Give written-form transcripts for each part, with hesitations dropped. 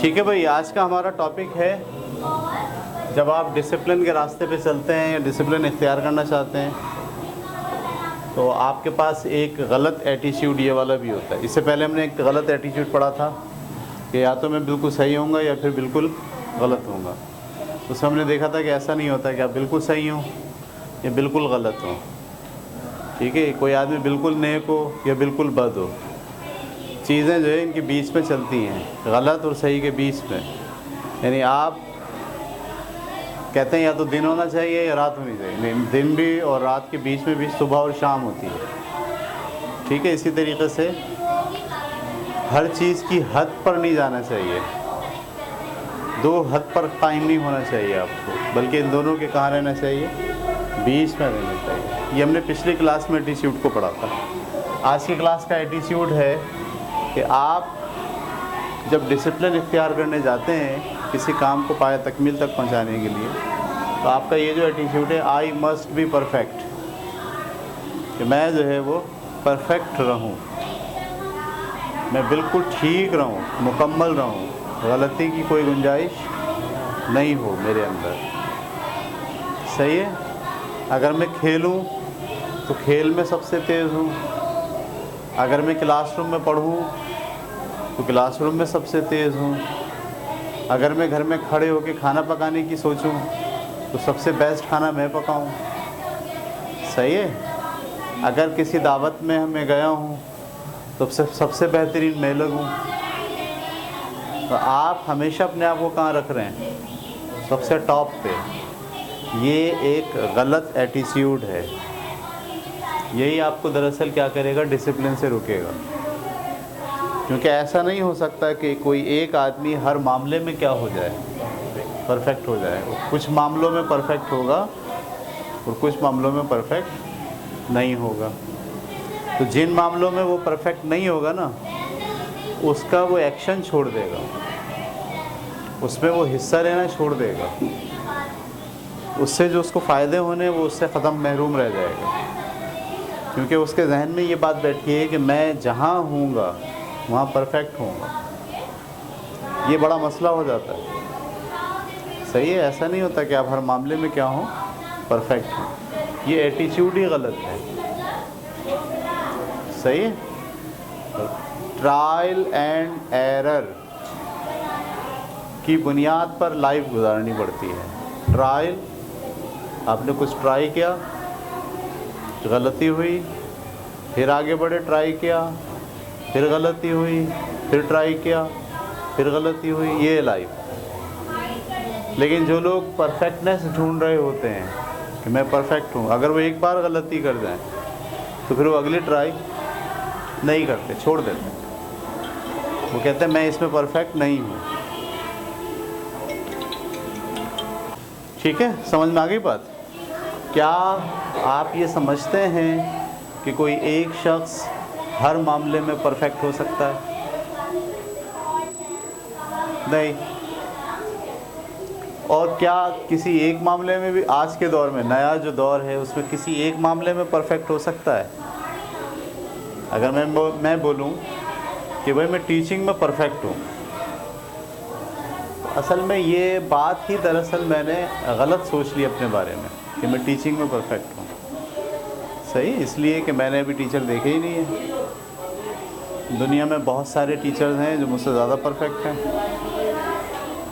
ठीक है भाई, आज का हमारा टॉपिक है जब आप डिसिप्लिन के रास्ते पे चलते हैं या डिसिप्लिन इख्तियार करना चाहते हैं तो आपके पास एक गलत एटीट्यूड ये वाला भी होता है। इससे पहले हमने एक गलत एटीट्यूड पढ़ा था कि या तो मैं बिल्कुल सही होऊंगा या फिर बिल्कुल गलत होऊंगा। उसमें हमने देखा था कि ऐसा नहीं होता कि आप बिल्कुल सही हो या बिल्कुल गलत हो। ठीक है, कोई आदमी बिल्कुल नेक हो या बिल्कुल बद हो, चीज़ें जो है इनके बीच में चलती हैं, गलत और सही के बीच में। यानी आप कहते हैं या तो दिन होना चाहिए या रात होनी चाहिए, नहीं, दिन भी और रात के बीच में भी सुबह और शाम होती है। ठीक है, इसी तरीके से हर चीज़ की हद पर नहीं जाना चाहिए, दो हद पर कायम नहीं होना चाहिए आपको, बल्कि इन दोनों के कहाँ रहना चाहिए, बीच में रहना चाहिए। ये हमने पिछली क्लास में एटीट्यूड को पढ़ा था। आज की क्लास का एटीट्यूड है कि आप जब डिसिप्लिन इख्तियार करने जाते हैं किसी काम को पाया तकमील तक पहुंचाने के लिए, तो आपका ये जो एटीट्यूड है, आई मस्ट बी परफेक्ट, कि मैं जो है वो परफेक्ट रहूं, मैं बिल्कुल ठीक रहूं, मुकम्मल रहूं, गलती की कोई गुंजाइश नहीं हो मेरे अंदर। सही है। अगर मैं खेलूं तो खेल में सबसे तेज़ हूँ, अगर मैं क्लासरूम में पढ़ूं तो क्लासरूम में सबसे तेज़ हूँ, अगर मैं घर में खड़े होकर खाना पकाने की सोचूं तो सबसे बेस्ट खाना मैं पकाऊं। सही है। अगर किसी दावत में मैं गया हूँ तो सबसे बेहतरीन मैं लगूं। तो आप हमेशा अपने आप को कहाँ रख रहे हैं, सबसे टॉप पे। ये एक गलत एटीट्यूड है। यही आपको दरअसल क्या करेगा, डिसिप्लिन से रुकेगा। क्योंकि ऐसा नहीं हो सकता कि कोई एक आदमी हर मामले में क्या हो जाए, परफेक्ट हो जाए। कुछ मामलों में परफेक्ट होगा और कुछ मामलों में परफेक्ट नहीं होगा। तो जिन मामलों में वो परफेक्ट नहीं होगा ना, उसका वो एक्शन छोड़ देगा, उसमें वो हिस्सा लेना छोड़ देगा, उससे जो उसको फ़ायदे होने वो उससे ख़त्म महरूम रह जाएगा। क्योंकि उसके जहन में ये बात बैठी है कि मैं जहाँ हूँगा वहाँ परफेक्ट होऊंगा। ये बड़ा मसला हो जाता है। सही है। ऐसा नहीं होता कि आप हर मामले में क्या हो, परफेक्ट हो। ये एटीट्यूड ही गलत है। सही है। ट्रायल एंड एरर की बुनियाद पर लाइफ गुजारनी पड़ती है। ट्रायल, आपने कुछ ट्राई किया, गलती हुई, फिर आगे बढ़े, ट्राई किया, फिर गलती हुई, फिर ट्राई किया, फिर गलती हुई, ये लाइफ। लेकिन जो लोग परफेक्टनेस ढूंढ रहे होते हैं कि मैं परफेक्ट हूँ, अगर वो एक बार गलती कर जाएं तो फिर वो अगली ट्राई नहीं करते, छोड़ देते। वो कहते हैं मैं इसमें परफेक्ट नहीं हूँ। ठीक है, समझ में आ गई बात। क्या आप ये समझते हैं कि कोई एक शख्स हर मामले में परफेक्ट हो सकता है? नहीं। और क्या किसी एक मामले में भी, आज के दौर में, नया जो दौर है उसमें किसी एक मामले में परफेक्ट हो सकता है? अगर मैं बोलूं कि भाई मैं टीचिंग में परफेक्ट हूँ, तो असल में ये बात ही दरअसल मैंने गलत सोच ली अपने बारे में कि मैं टीचिंग में परफेक्ट हूँ। सही, इसलिए कि मैंने अभी टीचर देखे ही नहीं है। दुनिया में बहुत सारे टीचर्स हैं जो मुझसे ज़्यादा परफेक्ट हैं।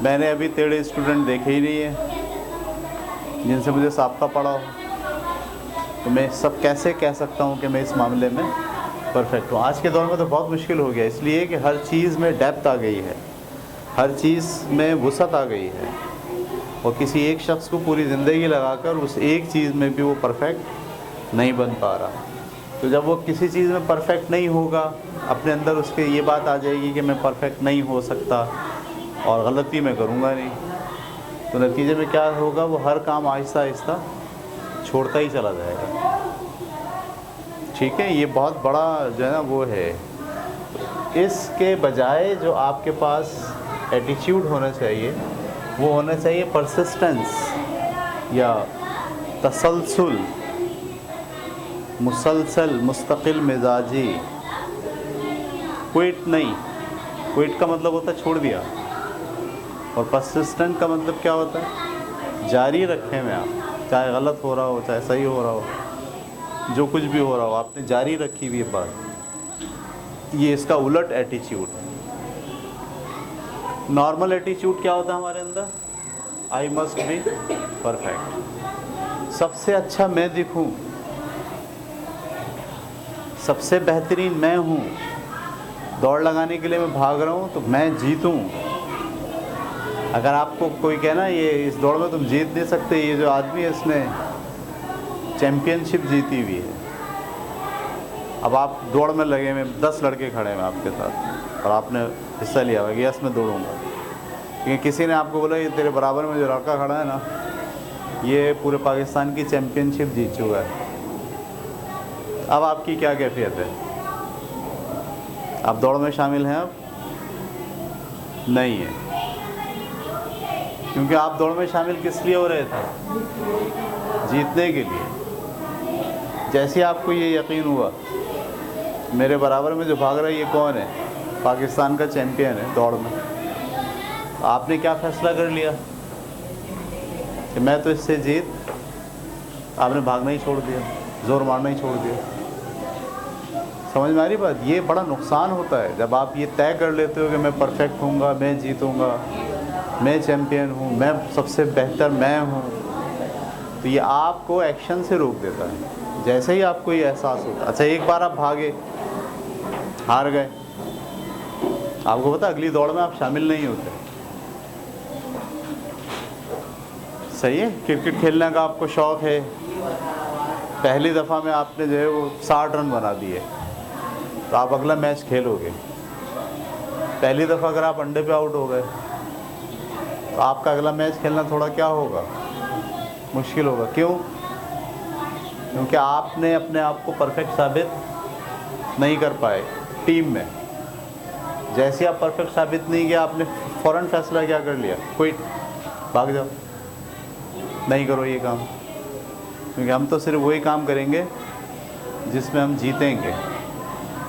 मैंने अभी टेढ़े स्टूडेंट देखे ही नहीं है जिनसे मुझे साबका पड़ा हो। तो मैं सब कैसे कह सकता हूँ कि मैं इस मामले में परफेक्ट हूँ? आज के दौर में तो बहुत मुश्किल हो गया, इसलिए कि हर चीज़ में डेप्थ आ गई है, हर चीज़ में वुसअत आ गई है। और किसी एक शख्स को पूरी ज़िंदगी लगाकर उस एक चीज़ में भी वो परफेक्ट नहीं बन पा रहा। तो जब वो किसी चीज़ में परफेक्ट नहीं होगा, अपने अंदर उसके ये बात आ जाएगी कि मैं परफेक्ट नहीं हो सकता और गलती मैं करूँगा नहीं, तो नतीजे में क्या होगा, वो हर काम आहिस्ता आहिस्ता छोड़ता ही चला जाएगा। ठीक है, ये बहुत बड़ा जो है ना वो है। इसके बजाय जो आपके पास एटीट्यूड होना चाहिए वो होना चाहिए परसिस्टेंस या तसलसल, मुसलसल, मुस्तकिल मिजाजी। क्विट नहीं। क्विट का मतलब होता है छोड़ दिया, और परसिस्टेंट का मतलब क्या होता है? जारी रखें में आप, चाहे गलत हो रहा हो चाहे सही हो रहा हो, जो कुछ भी हो रहा हो आपने जारी रखी हुई बात, ये इसका उलट एटीट्यूड। नॉर्मल एटीट्यूड क्या होता है हमारे अंदर? आई मस्ट बी परफेक्ट, सबसे अच्छा मैं दिखूं, सबसे बेहतरीन मैं हूँ, दौड़ लगाने के लिए मैं भाग रहा हूँ तो मैं जीतूँ। अगर आपको कोई कहना ये इस दौड़ में तुम जीत नहीं सकते, ये जो आदमी है इसने चैम्पियनशिप जीती हुई है, अब आप दौड़ में लगे हुए 10 लड़के खड़े हैं आपके साथ और आपने हिस्सा लिया हुआ कि यस मैं दौड़ूंगा, क्योंकि किसी ने आपको बोला ये तेरे बराबर में जो लड़का खड़ा है ना ये पूरे पाकिस्तान की चैम्पियनशिप जीत चुका है, अब आपकी क्या कैफियत है? आप दौड़ में शामिल हैं? अब नहीं है, क्योंकि आप दौड़ में शामिल किस लिए हो रहे थे? जीतने के लिए। जैसे आपको ये यकीन हुआ मेरे बराबर में जो भाग रहा है ये कौन है? पाकिस्तान का चैम्पियन है दौड़ में, आपने क्या फैसला कर लिया कि मैं तो इससे जीत, आपने भागना ही छोड़ दिया, जोर मारना ही छोड़ दिया। समझ में आ रही बात? ये बड़ा नुकसान होता है जब आप ये तय कर लेते हो कि मैं परफेक्ट हूँगा, मैं जीतूँगा, मैं चैम्पियन हूँ, मैं सबसे बेहतर मैं हूँ, तो ये आपको एक्शन से रोक देता है। जैसे ही आपको ये एहसास होता, अच्छा एक बार आप भागे, हार गए, आपको पता अगली दौड़ में आप शामिल नहीं होते। सही है, क्रिकेट खेलने का आपको शौक़ है, पहली दफ़ा में आपने जो है वो 60 रन बना दिए तो आप अगला मैच खेलोगे। पहली दफ़ा अगर आप अंडे पे आउट हो गए तो आपका अगला मैच खेलना थोड़ा क्या होगा? मुश्किल होगा। क्यों? क्योंकि आपने अपने आप को परफेक्ट साबित नहीं कर पाए टीम में। जैसे आप परफेक्ट साबित नहीं किया, आपने फ़ौरन फैसला क्या कर लिया? क्विट, भाग जाओ, नहीं करो ये काम, क्योंकि हम तो सिर्फ वही काम करेंगे जिसमें हम जीतेंगे।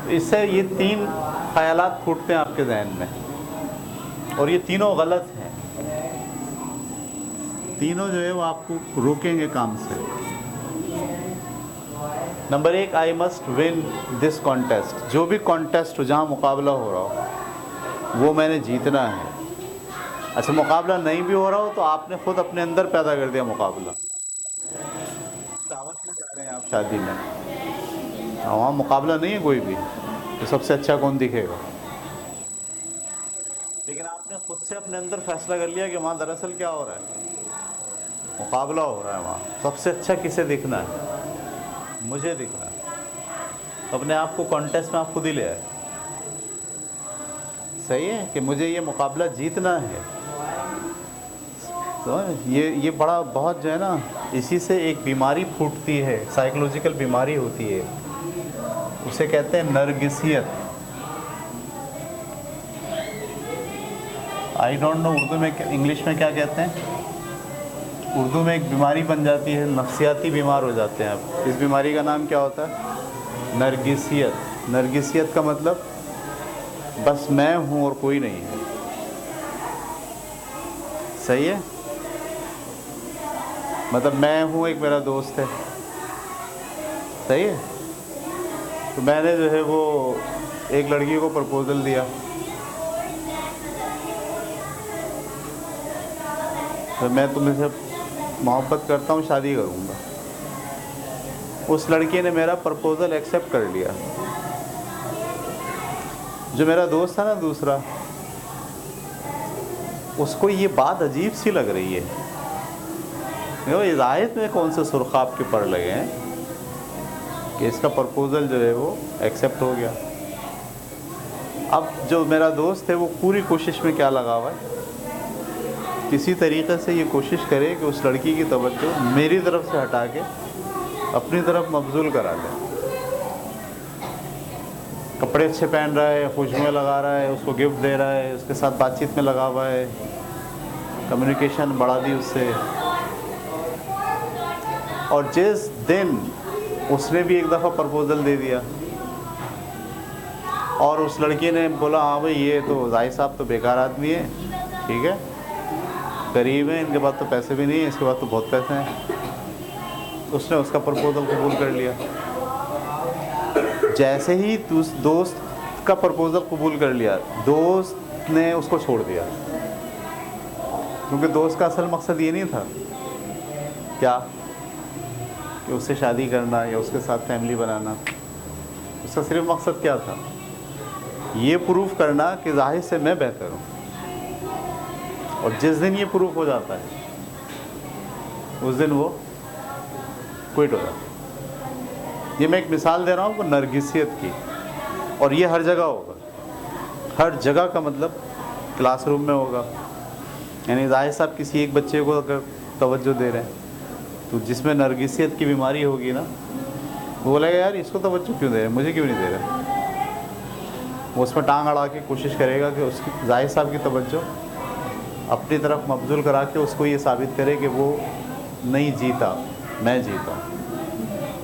इससे ये 3 ख़यालात फूटते हैं आपके जहन में और ये तीनों गलत हैं। तीनों जो है वो आपको रोकेंगे काम से। Number 1, I must win this contest. जो भी कॉन्टेस्ट हो, जहाँ मुकाबला हो रहा हो वो मैंने जीतना है। अच्छा मुकाबला नहीं भी हो रहा हो तो आपने खुद अपने अंदर पैदा कर दिया मुकाबला। दावत में जा रहे हैं आप शादी में, वहाँ मुकाबला नहीं है कोई भी तो सबसे अच्छा कौन दिखेगा, लेकिन आपने खुद से अपने अंदर फैसला कर लिया कि वहाँ दरअसल क्या हो रहा है? मुकाबला हो रहा है। वहाँ सबसे अच्छा किसे दिखना है? मुझे दिखना है। तो अपने आप को कॉन्टेस्ट में आप खुद ही ले आए। सही है कि मुझे ये मुकाबला जीतना है। तो ये बड़ा बहुत जो है ना, इसी से एक बीमारी फूटती है, साइकोलॉजिकल बीमारी होती है, उसे कहते हैं नरगिसियत। आई डोंट नो उर्दू में, इंग्लिश में क्या कहते हैं? उर्दू में एक बीमारी बन जाती है, नफ्सियाती बीमार हो जाते हैं आप। इस बीमारी का नाम क्या होता है? नरगिसियत। नरगिसियत का मतलब बस मैं हूँ और कोई नहीं है। सही है, मतलब मैं हूँ, एक मेरा दोस्त है, सही है, तो मैंने जो है वो एक लड़की को प्रपोज़ल दिया, तो मैं तुमसे मोहब्बत करता हूँ, शादी करूँगा। उस लड़की ने मेरा प्रपोज़ल एक्सेप्ट कर लिया। जो मेरा दोस्त था ना दूसरा, उसको ये बात अजीब सी लग रही है। इस आयत में कौन से सुरखाब के पड़ लगे हैं कि इसका प्रपोज़ल जो है वो एक्सेप्ट हो गया। अब जो मेरा दोस्त है वो पूरी कोशिश में क्या लगा हुआ है, किसी तरीक़े से ये कोशिश करे कि उस लड़की की तवज्जो मेरी तरफ से हटा के अपनी तरफ मबजूल करा ले। कपड़े अच्छे पहन रहा है, खुशबुएं लगा रहा है, उसको गिफ्ट दे रहा है, उसके साथ बातचीत में लगा हुआ है, कम्युनिकेशन बढ़ा दी उससे। और जिस दिन उसने भी एक दफ़ा प्रपोज़ल दे दिया और उस लड़की ने बोला हाँ भाई ये तो जाहिर साहब तो बेकार आदमी है, ठीक है, गरीब हैं, इनके पास तो पैसे भी नहीं है, इसके पास तो बहुत पैसे हैं। उसने उसका प्रपोजल कबूल कर लिया। जैसे ही दोस्त का प्रपोजल कबूल कर लिया, दोस्त ने उसको छोड़ दिया, क्योंकि दोस्त का असल मकसद ये नहीं था क्या कि उससे शादी करना या उसके साथ फैमिली बनाना। उसका सिर्फ मकसद क्या था, ये प्रूफ करना कि जाहिर से मैं बेहतर हूँ। और जिस दिन ये प्रूफ हो जाता है उस दिन वो क्विट हो जाता है। ये मैं एक मिसाल दे रहा हूँ नरगिसियत की, और ये हर जगह होगा। हर जगह का मतलब क्लासरूम में होगा, यानी जाहिर साहब किसी एक बच्चे को अगर तवज्जो दे रहे हैं तो जिसमें नरगिसियत की बीमारी होगी ना, वो बोलेगा यार इसको तवज्जो क्यों दे रहे हैं, मुझे क्यों नहीं दे रहे। वो उसमें टांग अड़ा के कोशिश करेगा कि उसकी जाहिर साहब की तवज्जो अपनी तरफ मबजूल करा के उसको ये साबित करे कि वो नहीं जीता, मैं जीता।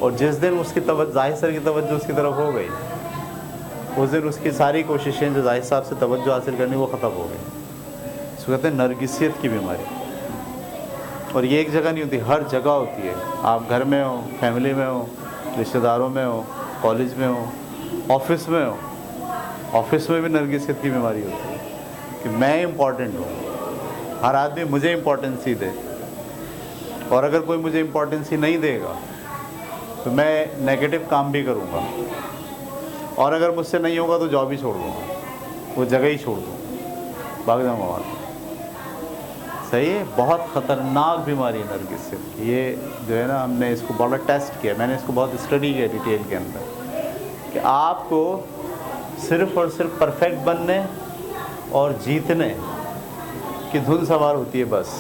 और जिस दिन उसकी जाहिर सर की तवज्जो उसकी तरफ हो गई, उस दिन उसकी सारी कोशिशें जो जाहिर साहब से तवज्जो हासिल करनी वो ख़त्म हो गई। इसको कहते हैं नरगिसियत की बीमारी। और ये एक जगह नहीं होती, हर जगह होती है। आप घर में हो, फैमिली में हो, रिश्तेदारों में हो, कॉलेज में हो, ऑफिस में हो। ऑफिस में भी नरगिसियत की बीमारी होती है कि मैं इम्पॉर्टेंट हूँ, हर आदमी मुझे इम्पोर्टेंसी दे, और अगर कोई मुझे इम्पोर्टेंसी नहीं देगा तो मैं नेगेटिव काम भी करूँगा, और अगर मुझसे नहीं होगा तो जॉब ही छोड़ दूँगा, वो जगह ही छोड़ दूँ, भाग जाऊँगा वहाँ। सही है, बहुत ख़तरनाक बीमारी है नरगिसियत। ये जो है ना, हमने इसको बड़ा टेस्ट किया, मैंने इसको बहुत स्टडी किया डिटेल के अंदर, कि आपको सिर्फ़ और सिर्फ परफेक्ट बनने और जीतने की धुन सवार होती है, बस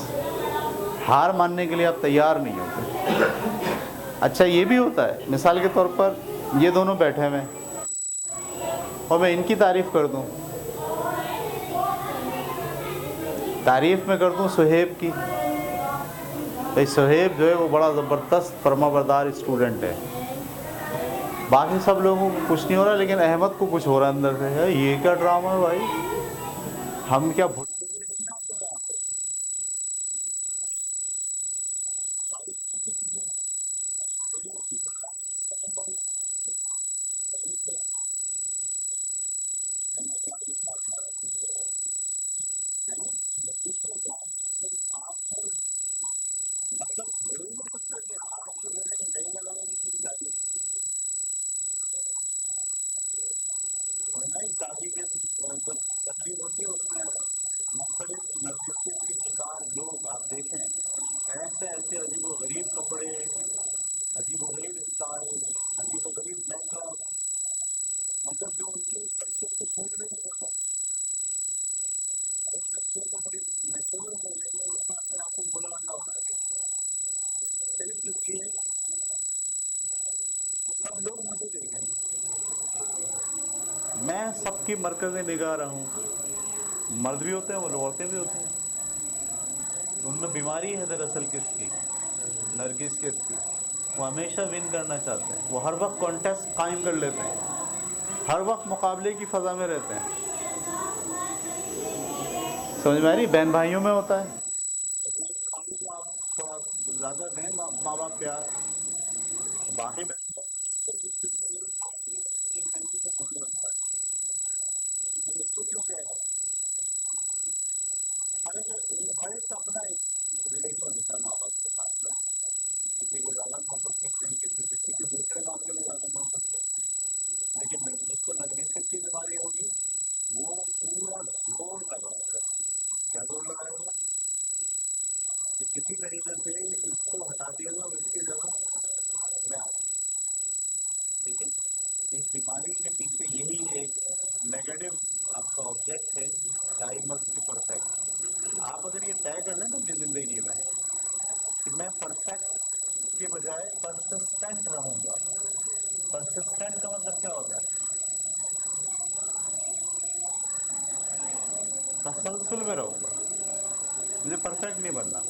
हार मानने के लिए आप तैयार नहीं होते। अच्छा ये भी होता है, मिसाल के तौर पर ये दोनों बैठे हुए हैं और मैं इनकी तारीफ़ कर दूं, तारीफ़ में कर दूं सुहेब की, भाई सुहेब जो है वो बड़ा ज़बरदस्त फरमाबरदार स्टूडेंट है, बाकी सब लोगों को कुछ नहीं हो रहा, लेकिन अहमद को कुछ हो रहा है अंदर से। है ये क्या ड्रामा है भाई, हम क्या शादी के जब तकलीफ होती है उसमें मुख्तलिफ नरगिसियत के शिकार लोग आप देखें, ऐसे ऐसे अजीब व गरीब कपड़े, अजीब व गरीब स्टाइल, अजीब व गरीब मेकअप, मतलब जो उनकी शख्सियत को सूट नहीं होता। एक शख्सियत तो बड़ी मशहूर हो गई है, उसमें अपने आप को बुला ना होना सिर्फ इसलिए सब लोग मुझे देखें, मैं सबकी मरकज़ निगाह रहा हूँ। मर्द भी होते हैं, वो औरतें भी होती हैं, उनमें बीमारी है दरअसल किसकी, नरगिसियत की। वो हमेशा विन करना चाहते हैं, वो हर वक्त कॉन्टेस्ट कायम कर लेते हैं, हर वक्त मुकाबले की फ़ज़ा में रहते हैं। समझ में आ रही, बहन भाइयों में होता है, आप ज़्यादा दें माँ बाप प्यार, बाकी इसको क्यों कह रहा है, हर एक अपना एक रिलेशन होता है माँ बाप के साथ ना, किसी को ज़्यादा मोहब्बत करते हैं, किसी के दूसरे काम के लिए ज़्यादा मोहब्बत करते हैं, लेकिन जिसको नरगिसियत की बीमारी होगी वो पूरा जोर लगाएगा। क्या जोर लगाएगा कि किसी तरीके से इसको हटा दिया जाए, इसकी जगह मैं आऊँ। ठीक है, इस बीमारी के पीछे यही एक नेगेटिव आपका ऑब्जेक्ट है, आई मस्ट बी परफेक्ट। आप अगर ये तय कर लें ना अपनी ज़िंदगी में कि मैं परफेक्ट के बजाय परसिस्टेंट रहूँगा। परसिस्टेंट का मतलब क्या होता है, तसलसल में रहूँगा, मुझे परफेक्ट नहीं बनना।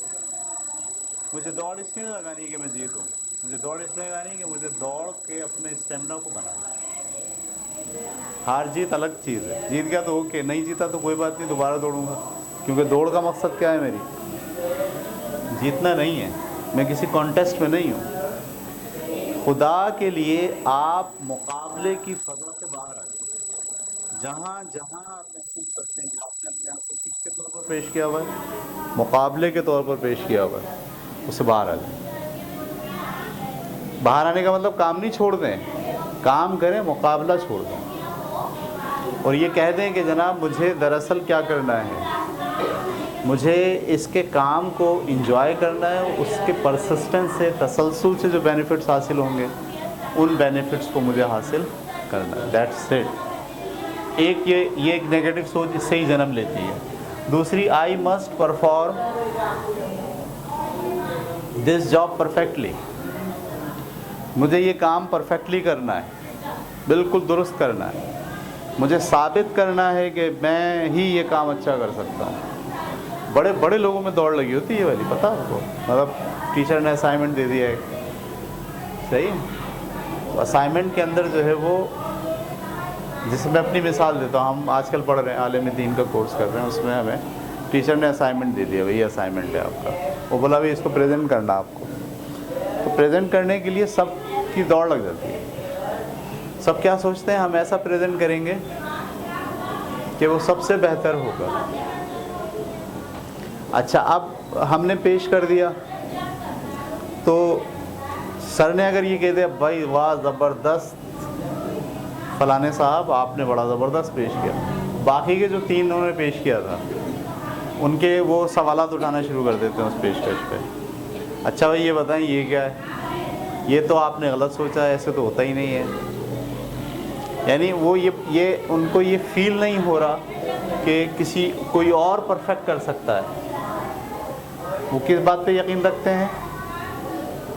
मुझे दौड़ इसलिए लगानी है कि मैं जीतूँ, मुझे दौड़ इसलिए लगानी है कि मुझे दौड़ के अपने स्टेमिना को बनाना। हार जीत अलग चीज़ है, जीत गया तो ओके, नहीं जीता तो कोई बात नहीं, दोबारा दौड़ूंगा, क्योंकि दौड़ का मकसद क्या है मेरी, जीतना नहीं है, मैं किसी कॉन्टेस्ट में नहीं हूँ। खुदा के लिए आप मुकाबले की फ़ज़ा से बाहर आ जाइए। जहाँ जहाँ आप महसूस करते हैं कि आपने अपने आप को किसके तौर पर पेश किया हुआ है, मुकाबले के तौर पर पेश किया हुआ है, उससे बाहर आ जाए। बाहर आने का मतलब काम नहीं छोड़ दें, काम करें, मुकाबला छोड़ दें और ये कह दें कि जनाब मुझे दरअसल क्या करना है, मुझे इसके काम को एंजॉय करना है, उसके परसिस्टेंस से, तसलसल से जो बेनिफिट्स हासिल होंगे उन बेनिफिट्स को मुझे हासिल करना है। That's it. एक ये एक नेगेटिव सोच इससे ही जन्म लेती है। दूसरी, I must perform this job perfectly, मुझे ये काम परफेक्टली करना है, बिल्कुल दुरुस्त करना है, मुझे साबित करना है कि मैं ही ये काम अच्छा कर सकता हूँ। बड़े बड़े लोगों में दौड़ लगी होती है ये वाली, पता आपको? मतलब टीचर ने असाइनमेंट दे दिया है, सही है, तो असाइनमेंट के अंदर जो है वो, जिसमें मैं अपनी मिसाल देता हूँ, हम आजकल पढ़ रहे हैं, आलिम दीन का कोर्स कर रहे हैं, उसमें हमें टीचर ने असाइनमेंट दे दिया, वही असाइनमेंट है आपका, वो बोला भाई इसको प्रेजेंट करना आपको। तो प्रेजेंट करने के लिए सब की दौड़ लग जाती है। सब क्या सोचते हैं, हम ऐसा प्रेजेंट करेंगे कि वो सबसे बेहतर होगा। अच्छा, अब हमने पेश कर दिया तो सर ने अगर ये कह दिया भाई वाह ज़बरदस्त फलाने साहब आपने बड़ा ज़बरदस्त पेश किया, बाकी के जो 3 उन्होंने पेश किया था उनके वो सवालात उठाना शुरू कर देते हैं उस पेशकश पे। अच्छा भाई ये बताएं ये क्या है, ये तो आपने गलत सोचा है, ऐसे तो होता ही नहीं है। यानी वो ये उनको ये फील नहीं हो रहा कि कोई और परफेक्ट कर सकता है। वो किस बात पे यकीन रखते हैं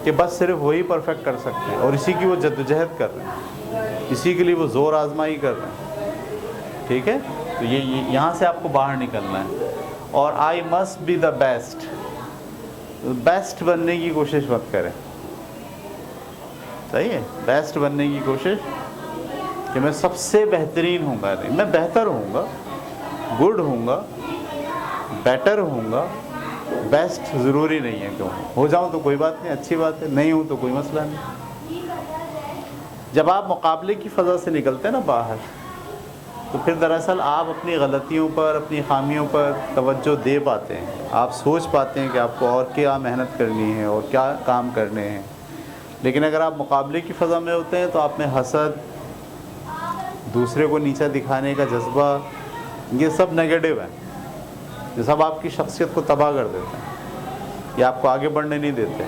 कि बस सिर्फ वही परफेक्ट कर सकते हैं और इसी की वो जद्दोजहद कर रहे हैं, इसी के लिए वो ज़ोर आजमाई कर रहे हैं। ठीक है, तो ये यहाँ से आपको बाहर निकलना है। और I must be the best, best बनने की कोशिश मत करें, सही है, बेस्ट बनने की कोशिश कि मैं सबसे बेहतरीन हूँगा, नहीं, मैं बेहतर हूँगा, गुड हूँगा, बेटर हूँगा, बेस्ट ज़रूरी नहीं है। क्यों हो जाऊँ तो कोई बात नहीं, अच्छी बात है, नहीं हूँ तो कोई मसला नहीं। जब आप मुकाबले की फ़ज़ा से निकलते हैं ना बाहर, तो फिर दरअसल आप अपनी गलतियों पर, अपनी खामियों पर तवज्जो दे पाते हैं, आप सोच पाते हैं कि आपको और क्या मेहनत करनी है और क्या काम करने हैं। लेकिन अगर आप मुकाबले की फ़ज़ा में होते हैं तो आप में हसद, दूसरे को नीचा दिखाने का जज्बा, ये सब नेगेटिव है, ये सब आपकी शख्सियत को तबाह कर देते हैं, ये आपको आगे बढ़ने नहीं देते।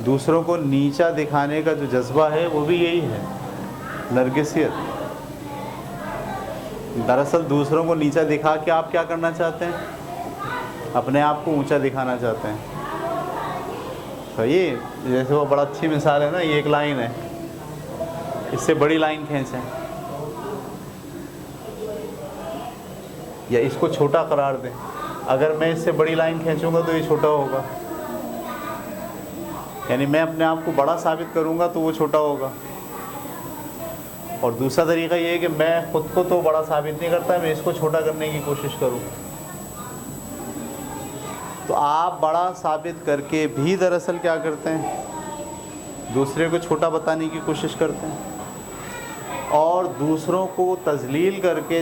दूसरों को नीचा दिखाने का जो जज्बा है वो भी यही है, नरगिसियत। दरअसल दूसरों को नीचा दिखा के आप क्या करना चाहते हैं, अपने आप को ऊंचा दिखाना चाहते हैं। तो ये जैसे वो बड़ा अच्छी मिसाल है ना, ये एक लाइन है, इससे बड़ी लाइन खींचें या इसको छोटा करार दें। अगर मैं इससे बड़ी लाइन खींचूंगा तो ये छोटा होगा, यानी मैं अपने आप को बड़ा साबित करूंगा तो वो छोटा होगा। और दूसरा तरीका ये है कि मैं खुद को तो बड़ा साबित नहीं करता, मैं इसको छोटा करने की कोशिश करूं। तो आप बड़ा साबित करके भी दरअसल क्या करते हैं, दूसरे को छोटा बताने की कोशिश करते हैं। और दूसरों को तजलील करके,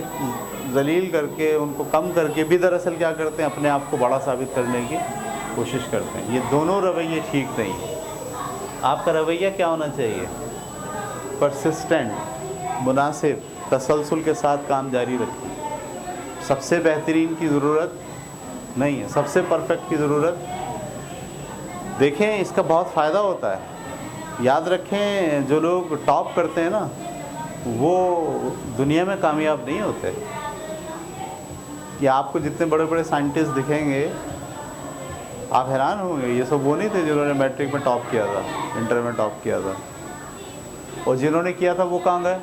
जलील करके, उनको कम करके भी दरअसल क्या करते हैं, अपने आप को बड़ा साबित करने की कोशिश करते हैं। ये दोनों रवैये ठीक नहीं है। आपका रवैया क्या होना चाहिए, परसिस्टेंट, मुनासिब, तसलसल के साथ काम जारी रखिए। सबसे बेहतरीन की ज़रूरत नहीं है, सबसे परफेक्ट की ज़रूरत। देखें इसका बहुत फ़ायदा होता है। याद रखें जो लोग टॉप करते हैं ना, वो दुनिया में कामयाब नहीं होते। कि आपको जितने बड़े बड़े साइंटिस्ट दिखेंगे आप हैरान होंगे, ये सब वो नहीं थे जिन्होंने मैट्रिक में टॉप किया था, इंटर में टॉप किया था। और जिन्होंने किया था वो कहाँ गए,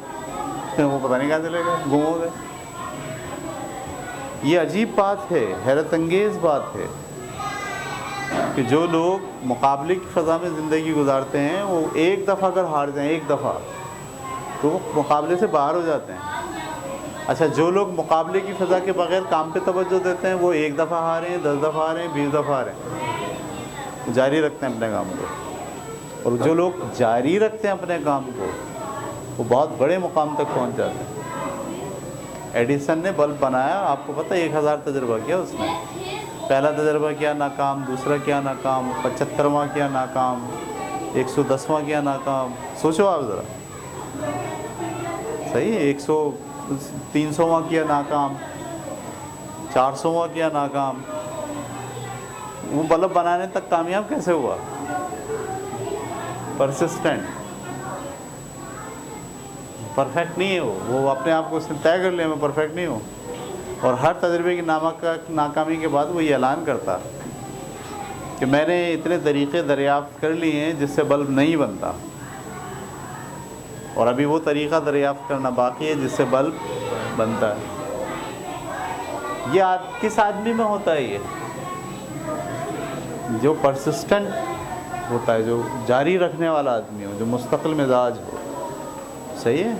वो पता नहीं कहाँ चले गए, गुम हो गए। ये अजीब बात है, हैरत अंगेज़ बात है कि जो लोग मुकाबले की फ़ज़ा में ज़िंदगी गुजारते हैं वो एक दफ़ा अगर हार जाएं, एक दफ़ा, तो वो मुकाबले से बाहर हो जाते हैं। अच्छा, जो लोग मुकाबले की फ़ज़ा के बग़ैर काम पे तवज्जो देते हैं वो एक दफ़ा हारें, 10 दफ़ा हारें, 20 दफ़ा हारें, जारी रखते हैं अपने काम को, और जो लोग जारी रखते हैं अपने काम को वो बहुत बड़े मुकाम तक पहुंच जाते हैं। एडिसन ने बल्ब बनाया, आपको पता है 1000 तजर्बा किया उसने। पहला तजर्बा किया नाकाम, दूसरा किया नाकाम, 75वां किया नाकाम, 110वां किया नाकाम। सोचो आप ज़रा, सही है। 300वां किया नाकाम, 400वां किया नाकाम। वो बल्ब बनाने तक कामयाब कैसे हुआ? परसिस्टेंट। परफेक्ट नहीं है वो अपने आप को उसने तय कर लिया मैं परफेक्ट नहीं हूँ, और हर तजर्बे की नाकामी के बाद वो ये ऐलान करता कि मैंने इतने तरीक़े दरियाफ़्त कर लिए हैं जिससे बल्ब नहीं बनता, और अभी वो तरीक़ा दरियाफ़्त करना बाकी है जिससे बल्ब बनता है। ये किस आदमी में होता है? ये जो परसिस्टेंट होता है, जो जारी रखने वाला आदमी हो, जो मुस्तकिल मिजाज हो, सही है,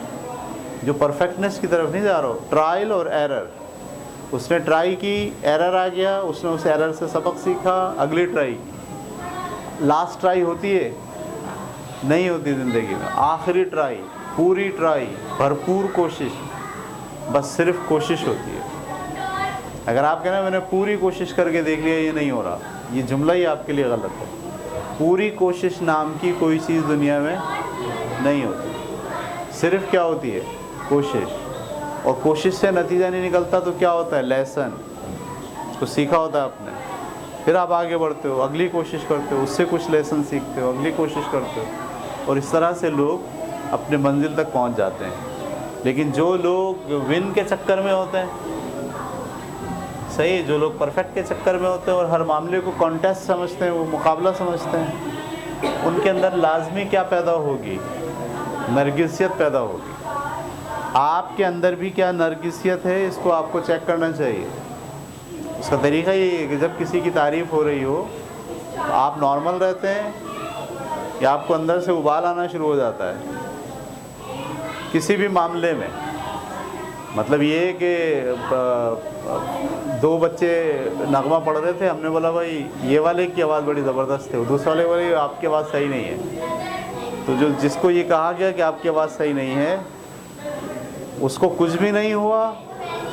जो परफेक्टनेस की तरफ नहीं जा रहा हो। ट्रायल और एरर, उसने ट्राई की, एरर आ गया, उसने उस एरर से सबक सीखा, अगली ट्राई की। लास्ट ट्राई होती है? नहीं होती ज़िंदगी में। आखिरी ट्राई, पूरी ट्राई, भरपूर कोशिश, बस सिर्फ कोशिश होती है। अगर आप कहना मैंने पूरी कोशिश करके देख लिया ये नहीं हो रहा, ये जुमला ही आपके लिए गलत है। पूरी कोशिश नाम की कोई चीज़ दुनिया में नहीं होती, सिर्फ क्या होती है? कोशिश। और कोशिश से नतीजा नहीं निकलता तो क्या होता है? लेसन। उसको सीखा होता है आपने, फिर आप आगे बढ़ते हो, अगली कोशिश करते हो, उससे कुछ लेसन सीखते हो, अगली कोशिश करते हो, और इस तरह से लोग अपने मंजिल तक पहुंच जाते हैं। लेकिन जो लोग विन के चक्कर में होते हैं, सही है, जो लोग परफेक्ट के चक्कर में होते हैं और हर मामले को कॉन्टेस्ट समझते हैं, वो मुकाबला समझते हैं, उनके अंदर लाजमी क्या पैदा होगी? नरगिसियत पैदा होगी। आपके अंदर भी क्या नरगिसियत है, इसको आपको चेक करना चाहिए। उसका तरीक़ा ये है कि जब किसी की तारीफ़ हो रही हो तो आप नॉर्मल रहते हैं या आपको अंदर से उबाल आना शुरू हो जाता है किसी भी मामले में। मतलब ये कि 2 बच्चे नगमा पढ़ रहे थे, हमने बोला भाई ये वाले की आवाज़ बड़ी ज़बरदस्त है, दूसरे वाले बोले आपकी आवाज़ सही नहीं है। तो जो जिसको ये कहा गया कि आपकी आवाज़ सही नहीं है, उसको कुछ भी नहीं हुआ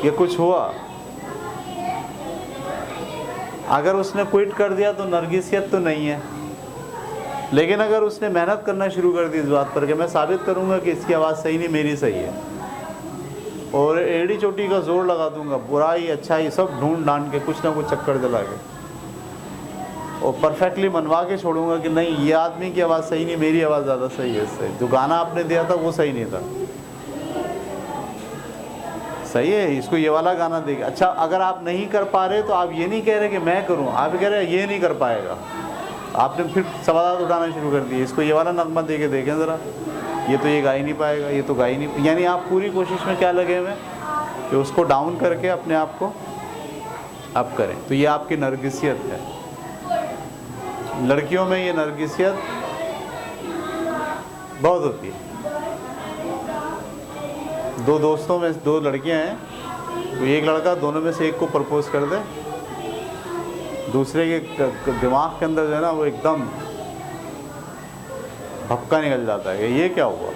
या कुछ हुआ, अगर उसने क्विट कर दिया तो नरगिसियत तो नहीं है। लेकिन अगर उसने मेहनत करना शुरू कर दी इस बात पर कि मैं साबित करूंगा कि इसकी आवाज़ सही नहीं, मेरी सही है, और एड़ी चोटी का जोर लगा दूंगा, बुराई अच्छाई सब ढूंढ ढांड के कुछ ना कुछ चक्कर दिला के, और परफेक्टली मनवा के छोड़ूंगा कि नहीं ये आदमी की आवाज़ सही नहीं, मेरी आवाज़ ज़्यादा सही है इससे, जो गाना आपने दिया था वो सही नहीं था, सही है, इसको ये वाला गाना देगा। अच्छा, अगर आप नहीं कर पा रहे तो आप ये नहीं कह रहे कि मैं करूं, आप कह रहे ये नहीं कर पाएगा, आपने फिर सवाल उठाना शुरू कर दिए, इसको ये वाला नगमा दे के देखें ज़रा, ये तो ये गा ही नहीं पाएगा, ये तो गा ही नहीं। यानी आप पूरी कोशिश में क्या लगे हुए कि उसको डाउन करके अपने आप को अप करें। तो ये आपकी नरगिसियत है। लड़कियों में ये नरगिसियत बहुत होती है। 2 दोस्तों में 2 लड़कियां हैं, तो एक लड़का दोनों में से एक को प्रपोज कर दे, दूसरे के दिमाग के अंदर जो है ना वो एकदम भपका निकल जाता है कि ये क्या हुआ।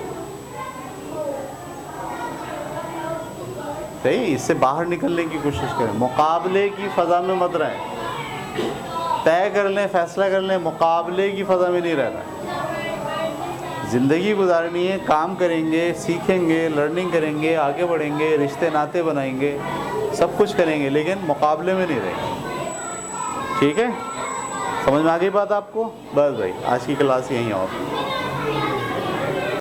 सही, इससे बाहर निकलने की कोशिश करें, मुकाबले की फ़ज़ा में मत रहें, तय कर लें, फैसला कर लें, मुकाबले की फ़ज़ा में नहीं रहना है। ज़िंदगी गुजारनी है, काम करेंगे, सीखेंगे, लर्निंग करेंगे, आगे बढ़ेंगे, रिश्ते नाते बनाएंगे, सब कुछ करेंगे, लेकिन मुकाबले में नहीं रहेंगे। ठीक है, समझ में आ गई बात आपको? बस भाई, आज की क्लास यहीं और